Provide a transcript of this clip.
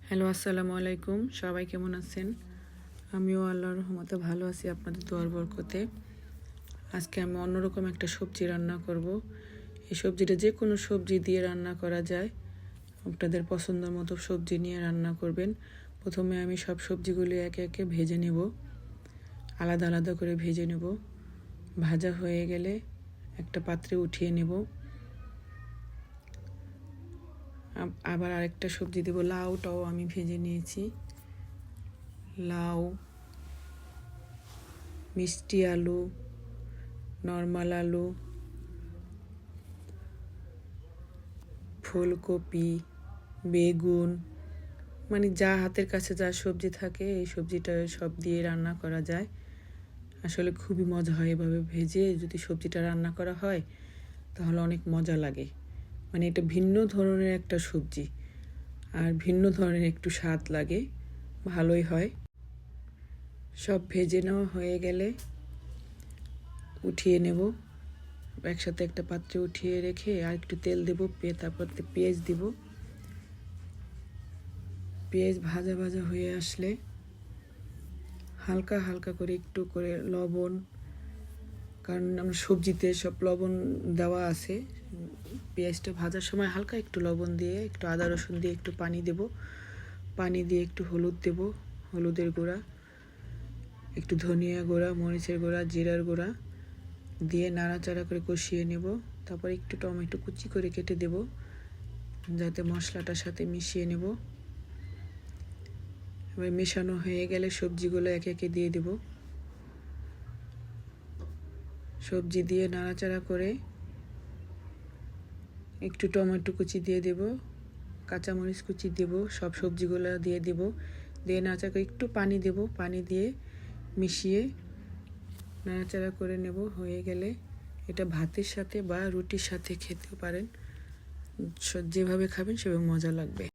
Hello, আসসালামু আলাইকুম। সবাই কেমন আছেন? আমিও আল্লাহর রহমতে ভালো আছি, আপনাদের দোয়ার বরকতে। আজকে আমি অন্যরকম একটা সবজি রান্না করব। এই সবজিটা যে কোনো সবজি দিয়ে রান্না করা যায়। আপনাদের পছন্দ মতো সবজি নিয়ে রান্না করবেন। প্রথমে আমি সব সবজিগুলি একে একে ভেজে নেব, আলাদা আলাদা করে ভেজে নেব। ভাজা হয়ে গেলে একটা পাত্রে উঠিয়ে নেব। আবার আরেকটা সবজি দেব, লাউটাও আমি ভেজে নিয়েছি। লাউ, মিষ্টি আলু, নর্মাল আলু, ফুলকপি, বেগুন, মানে যা হাতের কাছে যা সবজি থাকে এই সবজিটা সব দিয়ে রান্না করা যায়। আসলে খুবই মজা হয় এভাবে ভেজে যদি সবজিটা রান্না করা হয়, তাহলে অনেক মজা লাগে। মানে এটা ভিন্ন ধরনের একটা সবজি, আর ভিন্ন ধরনের একটু স্বাদ লাগে, ভালোই হয়। সব ভেজে নেওয়া হয়ে গেলে উঠিয়ে নেব। একসাথে একটা পাত্রে উঠিয়ে রেখে আর একটু তেল দেবো, তারপর পেঁয়াজ দিব। পেঁয়াজ ভাজা ভাজা হয়ে আসলে হালকা হালকা করে একটু করে লবণ, কারণ আমার সবজিতে সব লবণ দেওয়া আছে। পেঁয়াজটা ভাজার সময় হালকা একটু লবণ দিয়ে, একটু আদা রসুন দিয়ে একটু পানি দেব। পানি দিয়ে একটু হলুদ দেব, হলুদের গুঁড়া, একটু ধনিয়া গুঁড়া, মরিচের গুঁড়া, জিরার গুঁড়া দিয়ে নাড়াচাড়া করে কষিয়ে নেব। তারপর একটু টমেটো কুচি করে কেটে দেব, যাতে মশলাটার সাথে মিশিয়ে নেব। এবার মেশানো হয়ে গেলে সবজিগুলো একে একে দিয়ে দেব। সবজি দিয়ে নাড়াচাড়া করে একটু টমেটো কুচি দিয়ে দেব, কাঁচামরিচ কুচি দেব, সব সবজিগুলো দিয়ে দেব। দিয়ে নাড়াচাড়া করে একটু পানি দেব, পানি দিয়ে মিশিয়ে নাড়াচাড়া করে নেব। হয়ে গেলে এটা ভাতের সাথে বা রুটির সাথে খেতেও পারেন, যেভাবে খাবেন সেভাবে মজা লাগবে।